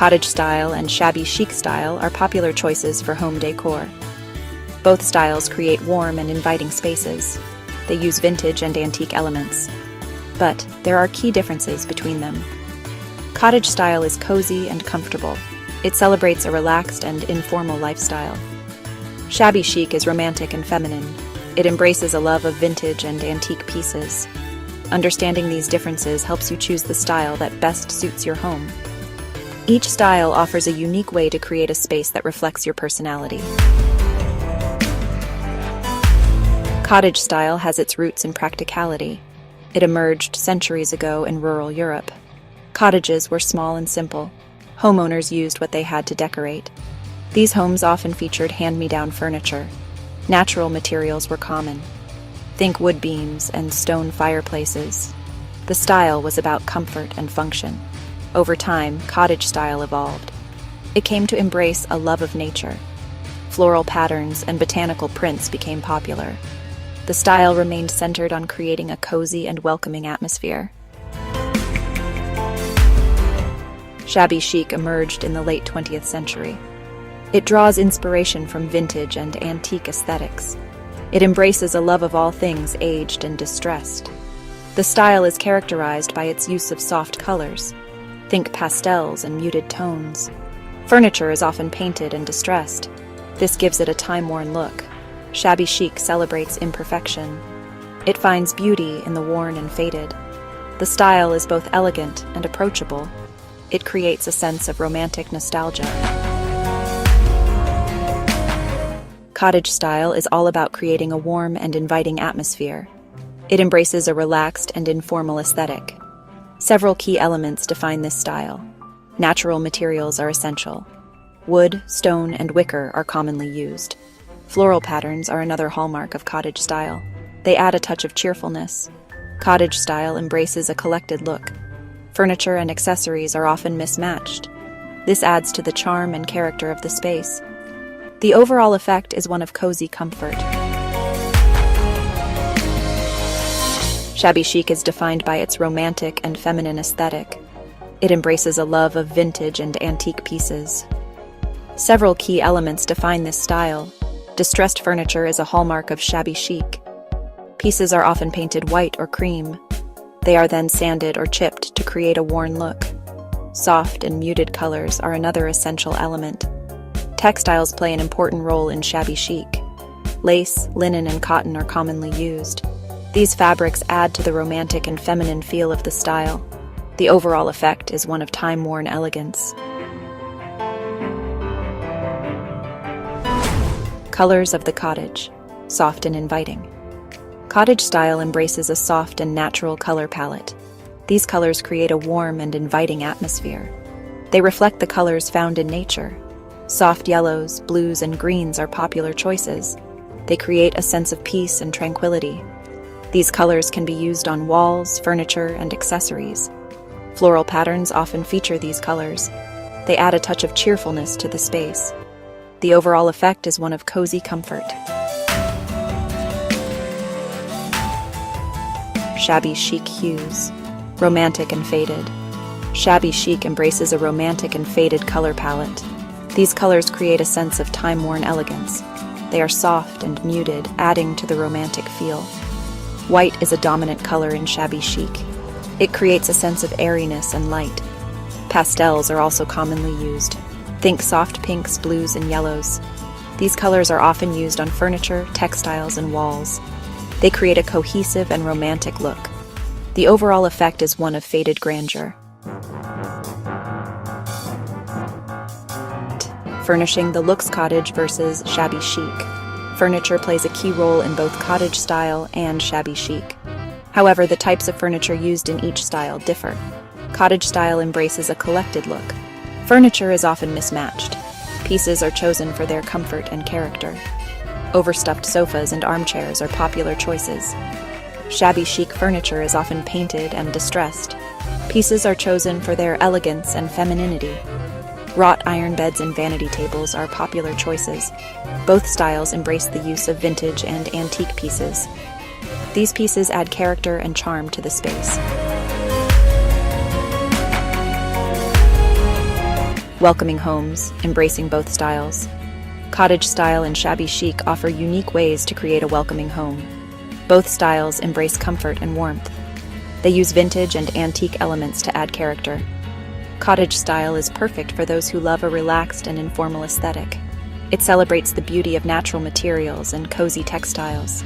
Cottage style and shabby chic style are popular choices for home decor. Both styles create warm and inviting spaces. They use vintage and antique elements. But there are key differences between them. Cottage style is cozy and comfortable. It celebrates a relaxed and informal lifestyle. Shabby chic is romantic and feminine. It embraces a love of vintage and antique pieces. Understanding these differences helps you choose the style that best suits your home. Each style offers a unique way to create a space that reflects your personality. Cottage style has its roots in practicality. It emerged centuries ago in rural Europe. Cottages were small and simple. Homeowners used what they had to decorate. These homes often featured hand-me-down furniture. Natural materials were common. Think wood beams and stone fireplaces. The style was about comfort and function. Over time, cottage style evolved. It came to embrace a love of nature. Floral patterns and botanical prints became popular. The style remained centered on creating a cozy and welcoming atmosphere. Shabby chic emerged in the late 20th century. It draws inspiration from vintage and antique aesthetics. It embraces a love of all things aged and distressed. The style is characterized by its use of soft colors. Think pastels and muted tones. Furniture is often painted and distressed. This gives it a time-worn look. Shabby chic celebrates imperfection. It finds beauty in the worn and faded. The style is both elegant and approachable. It creates a sense of romantic nostalgia. Cottage style is all about creating a warm and inviting atmosphere. It embraces a relaxed and informal aesthetic. Several key elements define this style. Natural materials are essential. Wood, stone, and wicker are commonly used. Floral patterns are another hallmark of cottage style. They add a touch of cheerfulness. Cottage style embraces a collected look. Furniture and accessories are often mismatched. This adds to the charm and character of the space. The overall effect is one of cozy comfort. Shabby chic is defined by its romantic and feminine aesthetic. It embraces a love of vintage and antique pieces. Several key elements define this style. Distressed furniture is a hallmark of shabby chic. Pieces are often painted white or cream. They are then sanded or chipped to create a worn look. Soft and muted colors are another essential element. Textiles play an important role in shabby chic. Lace, linen, and cotton are commonly used. These fabrics add to the romantic and feminine feel of the style. The overall effect is one of time-worn elegance. Colors of the cottage, soft and inviting. Cottage style embraces a soft and natural color palette. These colors create a warm and inviting atmosphere. They reflect the colors found in nature. Soft yellows, blues, and greens are popular choices. They create a sense of peace and tranquility. These colors can be used on walls, furniture, and accessories. Floral patterns often feature these colors. They add a touch of cheerfulness to the space. The overall effect is one of cozy comfort. Shabby chic hues, romantic and faded. Shabby chic embraces a romantic and faded color palette. These colors create a sense of time-worn elegance. They are soft and muted, adding to the romantic feel. White is a dominant color in shabby chic. It creates a sense of airiness and light. Pastels are also commonly used. Think soft pinks, blues, and yellows. These colors are often used on furniture, textiles, and walls. They create a cohesive and romantic look. The overall effect is one of faded grandeur. Furnishing the looks cottage versus shabby chic. Furniture plays a key role in both cottage style and shabby chic. However, the types of furniture used in each style differ. Cottage style embraces a collected look. Furniture is often mismatched. Pieces are chosen for their comfort and character. Overstuffed sofas and armchairs are popular choices. Shabby chic furniture is often painted and distressed. Pieces are chosen for their elegance and femininity. Wrought iron beds and vanity tables are popular choices. Both styles embrace the use of vintage and antique pieces. These pieces add character and charm to the space. welcoming homes, embracing both styles. Cottage style and shabby chic offer unique ways to create a welcoming home. Both styles embrace comfort and warmth. They use vintage and antique elements to add character. Cottage style is perfect for those who love a relaxed and informal aesthetic. It celebrates the beauty of natural materials and cozy textiles.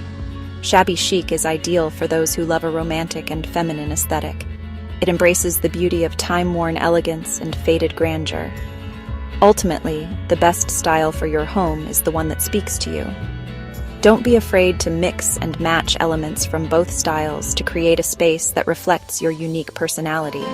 Shabby chic is ideal for those who love a romantic and feminine aesthetic. It embraces the beauty of time-worn elegance and faded grandeur. Ultimately, the best style for your home is the one that speaks to you. Don't be afraid to mix and match elements from both styles to create a space that reflects your unique personality.